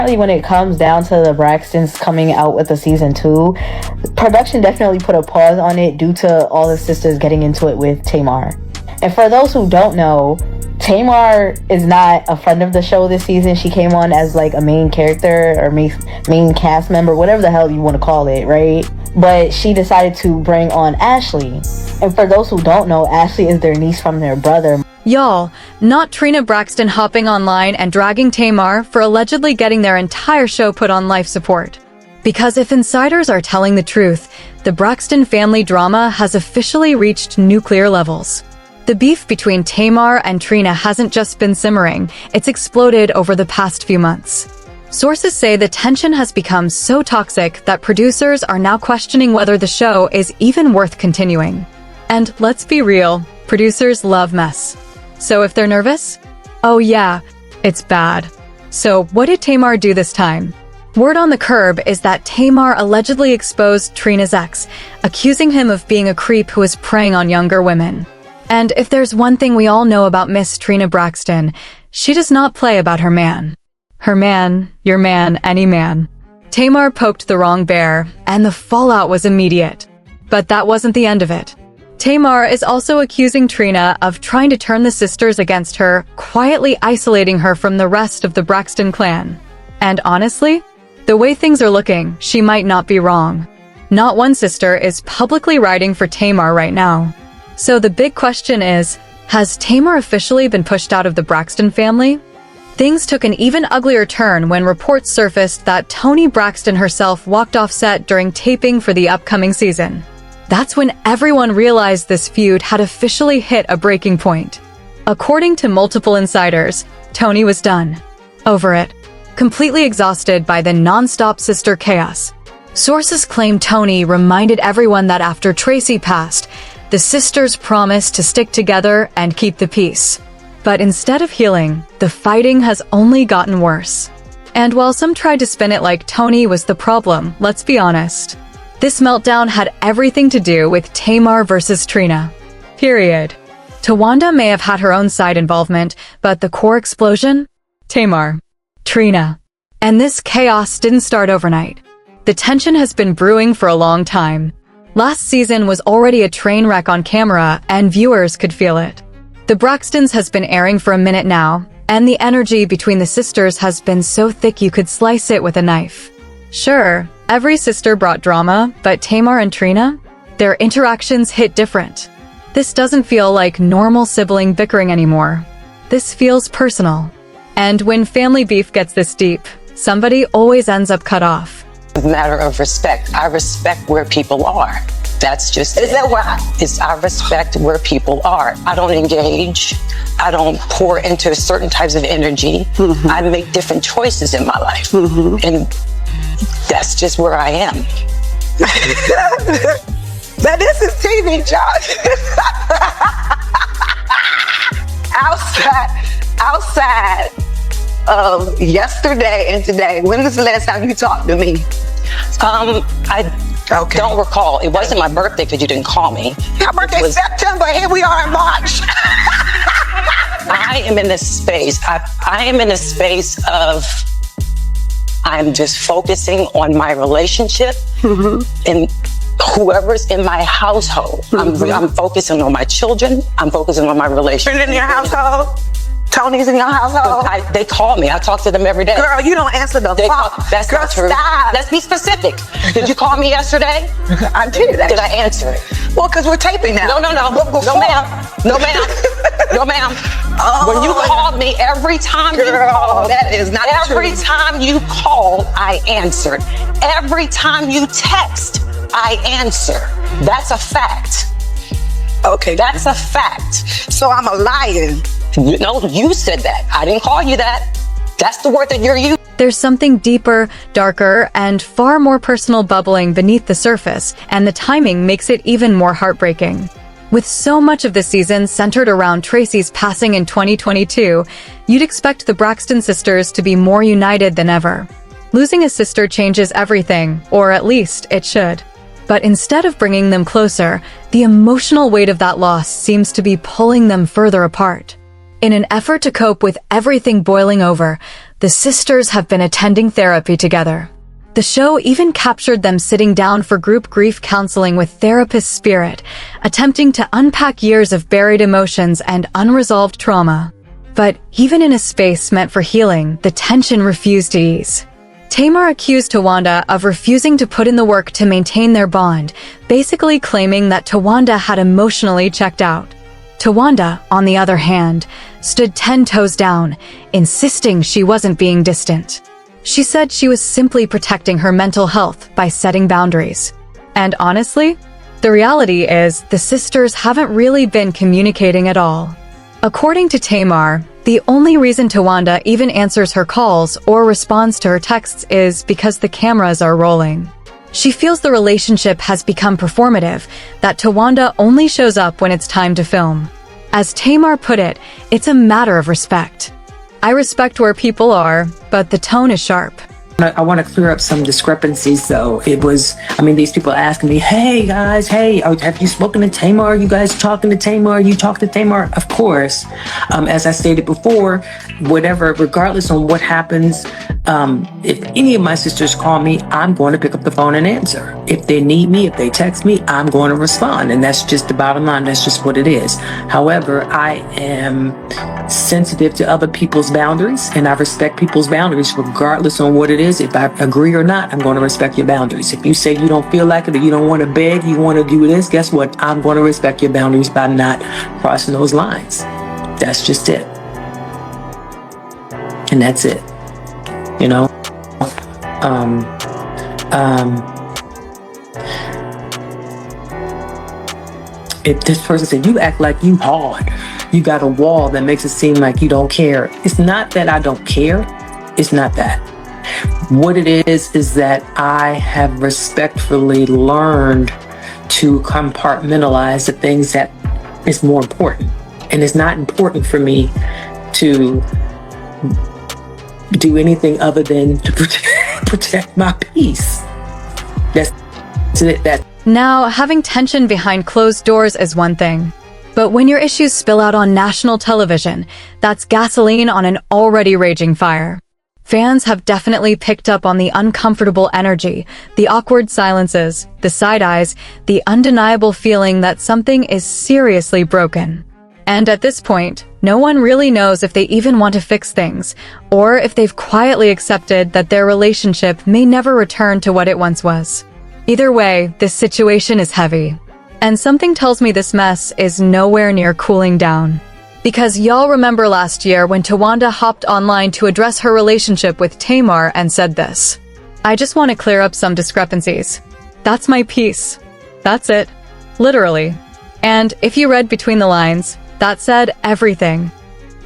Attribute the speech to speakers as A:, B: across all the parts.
A: When it comes down to the Braxtons coming out with a season 2, production definitely put a pause on it due to all the sisters getting into it with Tamar. And for those who don't know, Tamar is not a friend of the show this season. She came on as like a main character or main cast member, whatever the hell you want to call it, right? But she decided to bring on Ashley. And for those who don't know, Ashley is their niece from their brother.
B: Y'all, not Trina Braxton hopping online and dragging Tamar for allegedly getting their entire show put on life support. Because if insiders are telling the truth, the Braxton family drama has officially reached nuclear levels. The beef between Tamar and Trina hasn't just been simmering, it's exploded over the past few months. Sources say the tension has become so toxic that producers are now questioning whether the show is even worth continuing. And let's be real, producers love mess. So if they're nervous? Oh yeah, it's bad. So what did Tamar do this time? Word on the curb is that Tamar allegedly exposed Trina's ex, accusing him of being a creep who is preying on younger women. And if there's one thing we all know about Miss Trina Braxton, she does not play about her man. Her man, your man, any man. Tamar poked the wrong bear, and the fallout was immediate. But that wasn't the end of it. Tamar is also accusing Trina of trying to turn the sisters against her, quietly isolating her from the rest of the Braxton clan. And honestly, the way things are looking, she might not be wrong. Not one sister is publicly riding for Tamar right now. So the big question is, has Tamar officially been pushed out of the Braxton family? Things took an even uglier turn when reports surfaced that Toni Braxton herself walked off set during taping for the upcoming season. That's when everyone realized this feud had officially hit a breaking point. According to multiple insiders, Toni was done. Over it. Completely exhausted by the non-stop sister chaos. Sources claim Toni reminded everyone that after Tracy passed, the sisters promised to stick together and keep the peace. But instead of healing, the fighting has only gotten worse. And while some tried to spin it like Toni was the problem, let's be honest. This meltdown had everything to do with Tamar versus Trina. Period. Tawanda may have had her own side involvement, but the core explosion? Tamar. Trina. And this chaos didn't start overnight. The tension has been brewing for a long time. Last season was already a train wreck on camera, and viewers could feel it. The Braxtons has been airing for a minute now, and the energy between the sisters has been so thick you could slice it with a knife. Sure, every sister brought drama, but Tamar and Trina? Their interactions hit different. This doesn't feel like normal sibling bickering anymore. This feels personal. And when family beef gets this deep, somebody always ends up cut off.
C: A matter of respect. I respect where people are. That's just it. I respect where people are. I don't engage. I don't pour into certain types of energy. I make different choices in my life. And that's just where I am.
D: Now this is TV, Josh. outside of yesterday and today, when was the last time you talked to me?
C: I don't recall. It wasn't my birthday because you didn't call me.
D: My birthday's September. Here we are in March.
C: I am in this space. I am in a space of I'm just focusing on my relationship and whoever's in my household. I'm focusing on my children. I'm focusing on my relationship.
D: In your household? Tony's in your household?
C: They call me. I talk to them every day.
D: Girl, you don't answer the phone.
C: That's
D: Girl,
C: not true.
D: Stop.
C: Let's be specific. Did you call me yesterday?
D: I did.
C: Did I answer it?
D: Well, because we're taping now.
C: No, no, ma'am. No, ma'am. No, ma'am. When you called me, every time you called,
D: that is not
C: every
D: true.
C: time you called, I answered. Every time you text, I answer. That's a fact.
D: Okay.
C: That's a fact.
D: So I'm a liar.
C: No, you said that. I didn't call you that. That's the word that you're using.
B: There's something deeper, darker, and far more personal bubbling beneath the surface, and the timing makes it even more heartbreaking. With so much of the season centered around Tracy's passing in 2022, you'd expect the Braxton sisters to be more united than ever. Losing a sister changes everything, or at least it should. But instead of bringing them closer, the emotional weight of that loss seems to be pulling them further apart. In an effort to cope with everything boiling over, the sisters have been attending therapy together. The show even captured them sitting down for group grief counseling with therapist Spirit, attempting to unpack years of buried emotions and unresolved trauma. But even in a space meant for healing, the tension refused to ease. Tamar accused Tawanda of refusing to put in the work to maintain their bond, basically claiming that Tawanda had emotionally checked out. Tawanda, on the other hand, stood 10 toes down, insisting she wasn't being distant. She said she was simply protecting her mental health by setting boundaries. And honestly, the reality is the sisters haven't really been communicating at all. According to Tamar, the only reason Tawanda even answers her calls or responds to her texts is because the cameras are rolling. She feels the relationship has become performative, that Tawanda only shows up when it's time to film. As Tamar put it, it's a matter of respect. I respect where people are, but the tone is sharp.
E: I want to clear up some discrepancies, though. These people asking me, hey, guys, have you spoken to Tamar? You guys talking to Tamar? You talk to Tamar? Of course. As I stated before, regardless on what happens, if any of my sisters call me, I'm going to pick up the phone and answer. If they need me, if they text me, I'm going to respond. And that's just the bottom line. That's just what it is. However, I am sensitive to other people's boundaries, and I respect people's boundaries regardless on what it is. If I agree or not, I'm going to respect your boundaries. If you say you don't feel like it, or you don't want to beg, you want to do this, guess what? I'm going to respect your boundaries by not crossing those lines. That's just it. And that's it. You know? If this person said, you act like you hard, you got a wall that makes it seem like you don't care. It's not that I don't care. It's not that. What it is that I have respectfully learned to compartmentalize the things that is more important. And it's not important for me to do anything other than to protect my peace. That's it.
B: Now, having tension behind closed doors is one thing. But when your issues spill out on national television, that's gasoline on an already raging fire. Fans have definitely picked up on the uncomfortable energy, the awkward silences, the side eyes, the undeniable feeling that something is seriously broken. And at this point, no one really knows if they even want to fix things, or if they've quietly accepted that their relationship may never return to what it once was. Either way, this situation is heavy. And something tells me this mess is nowhere near cooling down. Because y'all remember last year when Tawanda hopped online to address her relationship with Tamar and said this. I just want to clear up some discrepancies. That's my piece. That's it. Literally. And if you read between the lines, that said everything.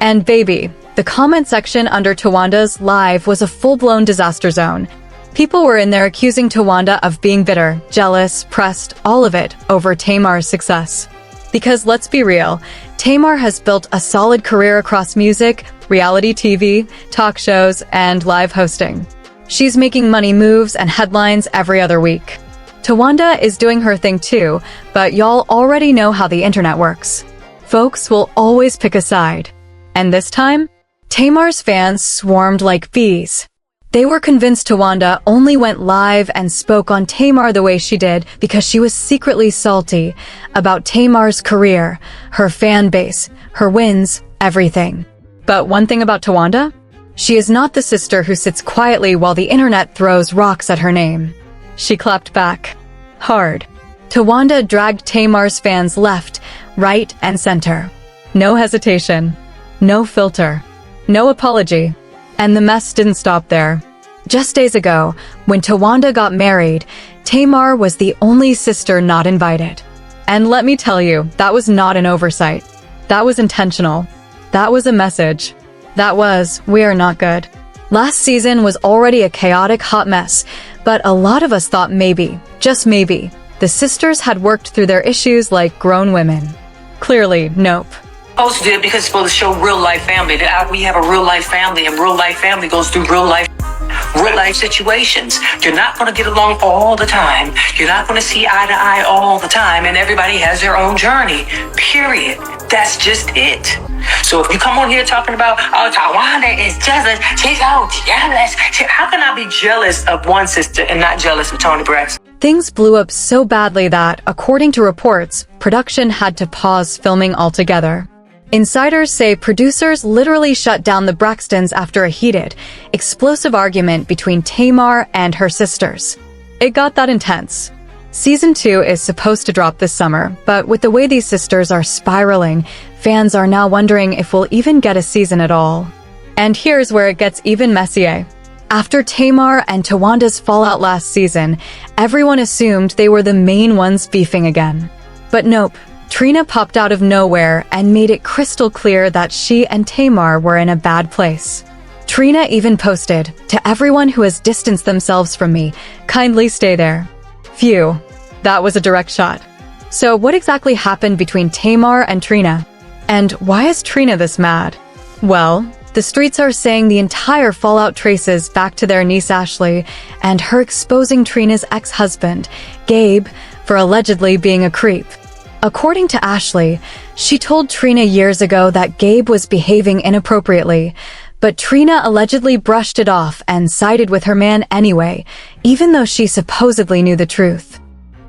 B: And baby, the comment section under Tawanda's live was a full-blown disaster zone. People were in there accusing Tawanda of being bitter, jealous, pressed, all of it over Tamar's success. Because let's be real, Tamar has built a solid career across music, reality TV, talk shows, and live hosting. She's making money moves and headlines every other week. Tawanda is doing her thing too, but y'all already know how the internet works. Folks will always pick a side. And this time, Tamar's fans swarmed like bees. They were convinced Tawanda only went live and spoke on Tamar the way she did because she was secretly salty about Tamar's career, her fan base, her wins, everything. But one thing about Tawanda? She is not the sister who sits quietly while the internet throws rocks at her name. She clapped back. Hard. Tawanda dragged Tamar's fans left, right, and center. No hesitation. No filter. No apology. And the mess didn't stop there. Just days ago, when Tawanda got married, Tamar was the only sister not invited. And let me tell you, that was not an oversight. That was intentional. That was a message. That was, we are not good. Last season was already a chaotic hot mess, but a lot of us thought maybe, just maybe, the sisters had worked through their issues like grown women. Clearly, nope.
F: Supposed to do it because it's supposed to show real life family. That we have a real life family, and real life family goes through real life situations. You're not going to get along all the time. You're not going to see eye to eye all the time, and everybody has their own journey. Period. That's just it. So if you come on here talking about, oh, Tawanda is jealous, she's so jealous. How can I be jealous of one sister and not jealous of Toni Braxton?
B: Things blew up so badly that, according to reports, production had to pause filming altogether. Insiders say producers literally shut down the Braxtons after a heated, explosive argument between Tamar and her sisters. It got that intense. Season 2 is supposed to drop this summer, but with the way these sisters are spiraling, fans are now wondering if we'll even get a season at all. And here's where it gets even messier. After Tamar and Tawanda's fallout last season, everyone assumed they were the main ones beefing again. But nope, Trina popped out of nowhere and made it crystal clear that she and Tamar were in a bad place. Trina even posted, "To everyone who has distanced themselves from me, kindly stay there." Phew, that was a direct shot. So what exactly happened between Tamar and Trina? And why is Trina this mad? Well, the streets are saying the entire fallout traces back to their niece Ashley and her exposing Trina's ex-husband, Gabe, for allegedly being a creep. According to Ashley, she told Trina years ago that Gabe was behaving inappropriately, but Trina allegedly brushed it off and sided with her man anyway, even though she supposedly knew the truth.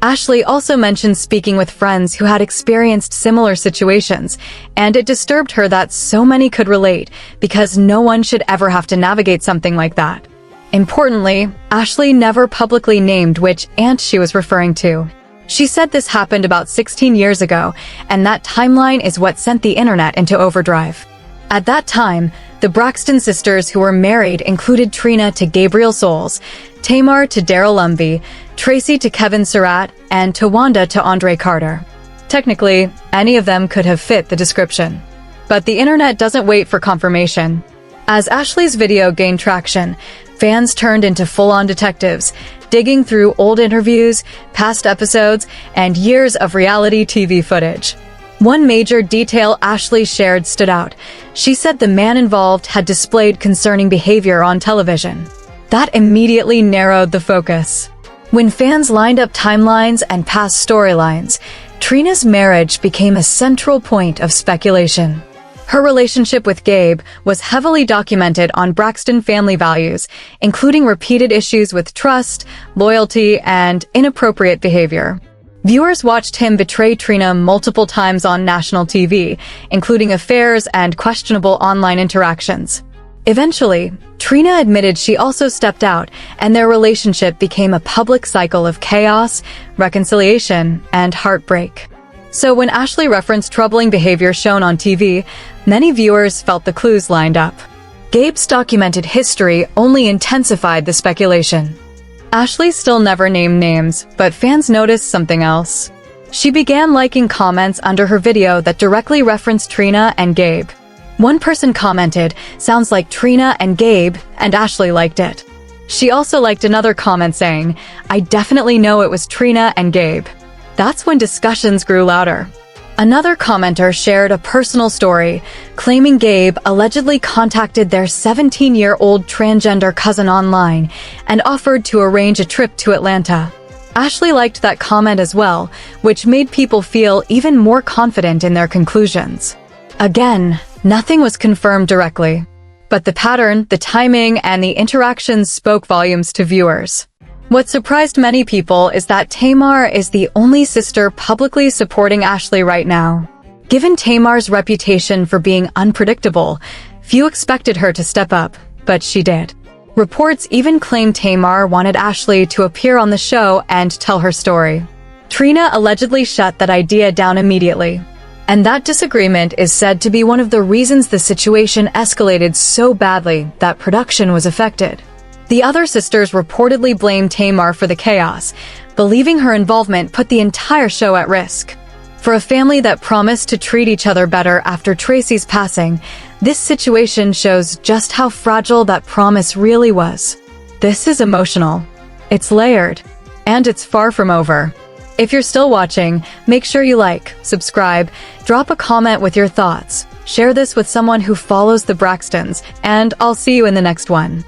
B: Ashley also mentioned speaking with friends who had experienced similar situations, and it disturbed her that so many could relate because no one should ever have to navigate something like that. Importantly, Ashley never publicly named which aunt she was referring to. She said this happened about 16 years ago, and that timeline is what sent the internet into overdrive. At that time, the Braxton sisters who were married included Trina to Gabriel Souls, Tamar to Daryl Lumbee, Tracy to Kevin Surratt, and Tawanda to Andre Carter. Technically, any of them could have fit the description. But the internet doesn't wait for confirmation. As Ashley's video gained traction, fans turned into full-on detectives, digging through old interviews, past episodes, and years of reality TV footage. One major detail Ashley shared stood out. She said the man involved had displayed concerning behavior on television. That immediately narrowed the focus. When fans lined up timelines and past storylines, Trina's marriage became a central point of speculation. Her relationship with Gabe was heavily documented on Braxton family values, including repeated issues with trust, loyalty, and inappropriate behavior. Viewers watched him betray Trina multiple times on national TV, including affairs and questionable online interactions. Eventually, Trina admitted she also stepped out, and their relationship became a public cycle of chaos, reconciliation, and heartbreak. So when Ashley referenced troubling behavior shown on TV, many viewers felt the clues lined up. Gabe's documented history only intensified the speculation. Ashley still never named names, but fans noticed something else. She began liking comments under her video that directly referenced Trina and Gabe. One person commented, "Sounds like Trina and Gabe," and Ashley liked it. She also liked another comment saying, "I definitely know it was Trina and Gabe." That's when discussions grew louder. Another commenter shared a personal story, claiming Gabe allegedly contacted their 17-year-old transgender cousin online and offered to arrange a trip to Atlanta. Ashley liked that comment as well, which made people feel even more confident in their conclusions. Again, nothing was confirmed directly, but the pattern, the timing, and the interactions spoke volumes to viewers. What surprised many people is that Tamar is the only sister publicly supporting Ashley right now. Given Tamar's reputation for being unpredictable, few expected her to step up, but she did. Reports even claimed Tamar wanted Ashley to appear on the show and tell her story. Trina allegedly shut that idea down immediately. And that disagreement is said to be one of the reasons the situation escalated so badly that production was affected. The other sisters reportedly blamed Tamar for the chaos, believing her involvement put the entire show at risk. For a family that promised to treat each other better after Tracy's passing, this situation shows just how fragile that promise really was. This is emotional. It's layered. And it's far from over. If you're still watching, make sure you like, subscribe, drop a comment with your thoughts, share this with someone who follows the Braxtons, and I'll see you in the next one.